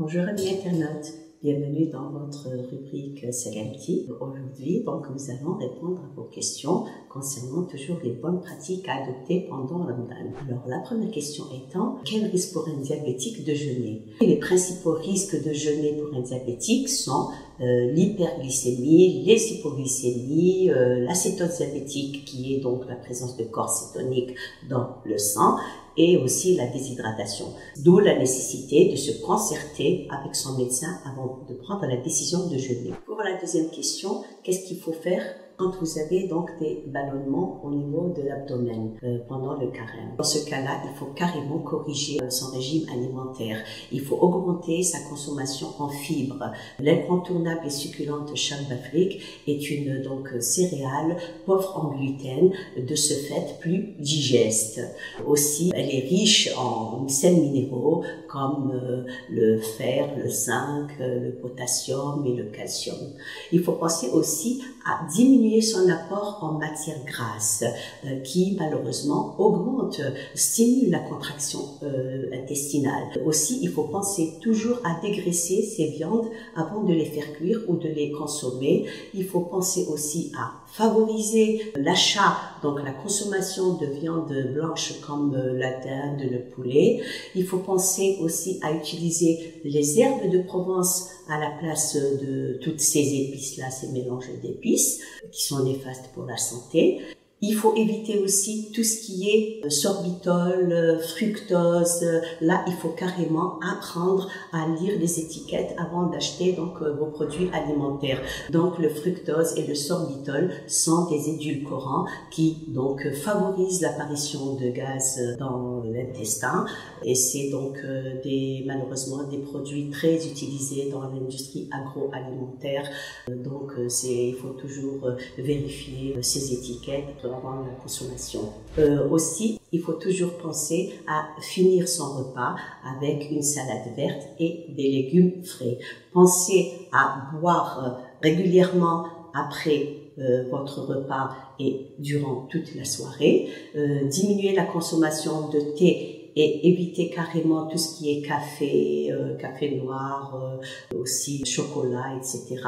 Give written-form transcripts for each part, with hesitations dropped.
Bonjour amis internautes, bienvenue dans votre rubrique Salamti. Aujourd'hui, nous allons répondre à vos questions concernant toujours les bonnes pratiques à adopter pendant Ramadan. Alors, la première question étant, quel risque pour un diabétique de jeûner? Les principaux risques de jeûner pour un diabétique sont l'hyperglycémie, les hypoglycémies, l'acétose diabétique qui est donc la présence de corps cétonique dans le sang, et aussi la déshydratation. D'où la nécessité de se concerter avec son médecin avant de prendre la décision de jeûner. Pour la deuxième question, qu'est-ce qu'il faut faire quand vous avez donc des ballonnements au niveau de l'abdomen pendant le carême? Dans ce cas-là, il faut carrément corriger son régime alimentaire. Il faut augmenter sa consommation en fibres. L'incontournable et succulente charbafrique est une céréale pauvre en gluten, de ce fait plus digeste. Aussi, elle est riche en sels minéraux comme le fer, le zinc, le potassium et le calcium. Il faut penser aussi à diminuer son apport en matière grasse qui malheureusement stimule la contraction intestinale. Aussi, il faut penser toujours à dégraisser ces viandes avant de les faire cuire ou de les consommer. Il faut penser aussi à favoriser l'achat, donc la consommation de viande blanche comme la dinde, le poulet. Il faut penser aussi à utiliser les herbes de Provence à la place de toutes ces épices-là, ces mélanges d'épices qui sont néfastes pour la santé. Il faut éviter aussi tout ce qui est sorbitol, fructose. Là, il faut carrément apprendre à lire les étiquettes avant d'acheter vos produits alimentaires. Donc, le fructose et le sorbitol sont des édulcorants qui favorisent l'apparition de gaz dans l'intestin. Et c'est malheureusement des produits très utilisés dans l'industrie agroalimentaire. Il faut toujours vérifier ces étiquettes avant la consommation. Aussi, il faut toujours penser à finir son repas avec une salade verte et des légumes frais. Pensez à boire régulièrement après votre repas et durant toute la soirée. Diminuer la consommation de thé et éviter carrément tout ce qui est café noir, aussi chocolat, etc.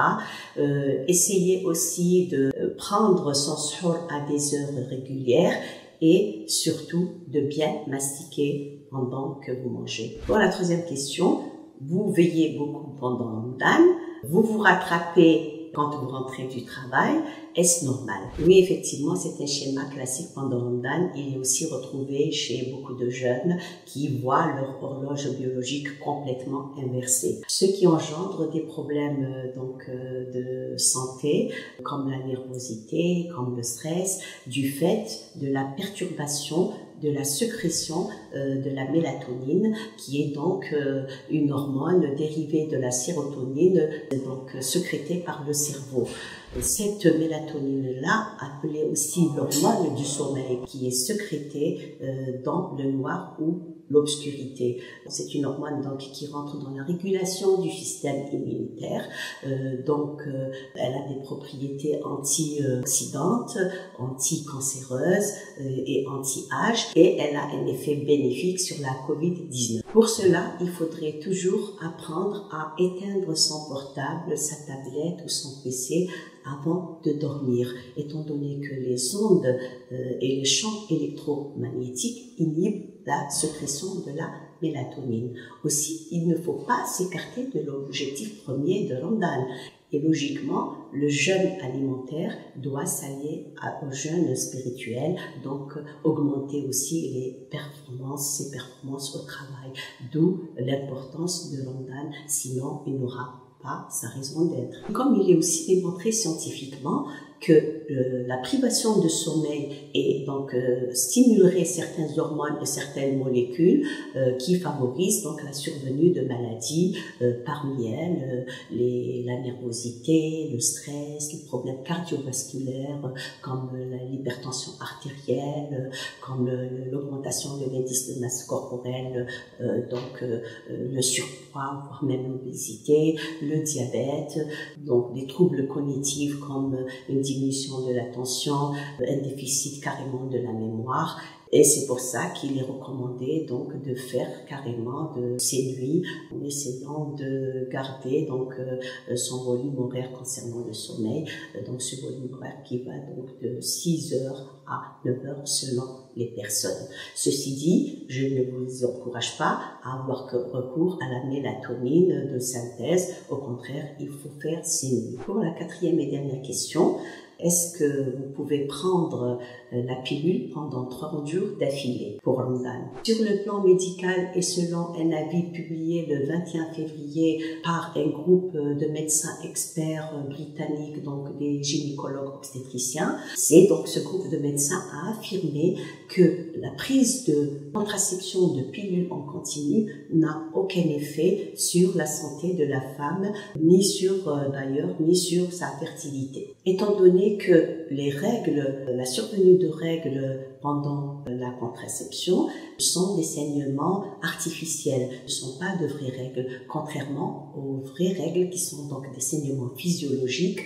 Essayez aussi de prendre son suhoor à des heures régulières et surtout de bien mastiquer pendant que vous mangez. Pour la troisième question, vous veillez beaucoup pendant Ramadan, vous vous rattrapez quand vous rentrez du travail, est-ce normal? Oui, effectivement, c'est un schéma classique pendant Ramadan. Il est aussi retrouvé chez beaucoup de jeunes qui voient leur horloge biologique complètement inversée. Ce qui engendre des problèmes de santé, comme la nervosité, comme le stress, du fait de la perturbation de la sécrétion de la mélatonine, qui est une hormone dérivée de la sérotonine, sécrétée par le cerveau. Cette mélatonine-là, appelée aussi l'hormone du sommeil, qui est sécrétée dans le noir ou l'obscurité. C'est une hormone qui rentre dans la régulation du système immunitaire. Elle a des propriétés antioxydantes, anti-cancéreuses et anti-âge, et elle a un effet bénéfique sur la COVID-19. Pour cela, il faudrait toujours apprendre à éteindre son portable, sa tablette ou son PC avant de dormir, étant donné que les ondes et les champs électromagnétiques inhibent la sécrétion de la mélatonine. Aussi, il ne faut pas s'écarter de l'objectif premier de Ramadan. Et logiquement, le jeûne alimentaire doit s'allier au jeûne spirituel, augmenter aussi ses performances au travail. D'où l'importance de Ramadan, sinon il n'aura pas sa raison d'être. Comme il est aussi démontré scientifiquement que la privation de sommeil stimulerait certaines hormones et certaines molécules qui favorisent la survenue de maladies, parmi elles la nervosité, le stress, les problèmes cardiovasculaires comme l'hypertension artérielle, comme l'augmentation de l'indice de masse corporelle, le surpoids, voire même l'obésité, le diabète, des troubles cognitifs comme une diminution de l'attention, un déficit carrément de la mémoire Et c'est pour ça qu'il est recommandé donc de faire carrément de ces nuits en essayant de garder donc son volume horaire concernant le sommeil, donc ce volume horaire qui va donc de 6 heures à 9 heures selon les personnes. Ceci dit, je ne vous encourage pas à avoir recours à la mélatonine de synthèse. Au contraire, il faut faire ces nuits. Pour la quatrième et dernière question, est-ce que vous pouvez prendre la pilule pendant 3 jours d'affilée pour Ramadan? Sur le plan médical et selon un avis publié le 21 février par un groupe de médecins experts britanniques, donc des gynécologues obstétriciens, c'est donc ce groupe de médecins a affirmé que la prise de contraception de pilules en continu n'a aucun effet sur la santé de la femme, ni sur sa fertilité. Étant donné que les règles, la survenue de règles pendant la contraception sont des saignements artificiels, ne sont pas de vraies règles, contrairement aux vraies règles qui sont donc des saignements physiologiques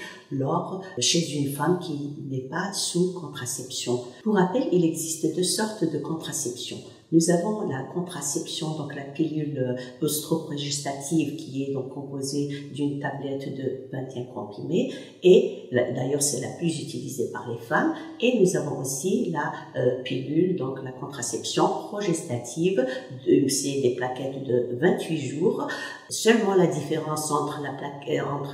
chez une femme qui n'est pas sous contraception. Pour rappel, il existe 2 sortes de contraception. Nous avons la contraception, donc la pilule œstroprogestative qui est donc composée d'une tablette de 21 comprimés et d'ailleurs c'est la plus utilisée par les femmes. Et nous avons aussi la pilule, donc la contraception progestative, c'est des plaquettes de 28 jours. Seulement la différence entre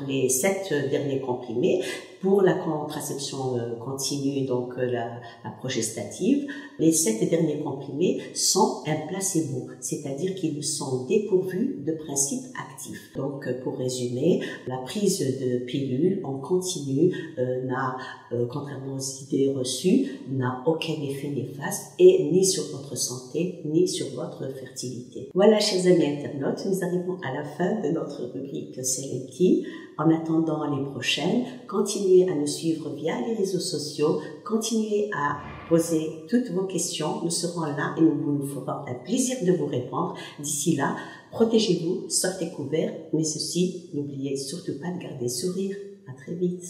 les 7 derniers comprimés. Pour la contraception continue, donc la progestative, les 7 derniers comprimés sont un placebo, c'est-à-dire qu'ils sont dépourvus de principe actif. Donc, pour résumer, la prise de pilule en continu contrairement aux idées reçues, n'a aucun effet néfaste et ni sur votre santé, ni sur votre fertilité. Voilà, chers amis internautes, nous arrivons à la fin de notre rubrique Célébrité. En attendant les prochaines, continuez à nous suivre via les réseaux sociaux, continuez à poser toutes vos questions, nous serons là et nous ferons un plaisir de vous répondre. D'ici là, protégez-vous, sortez couverts, mais ceci, n'oubliez surtout pas de garder sourire. À très vite.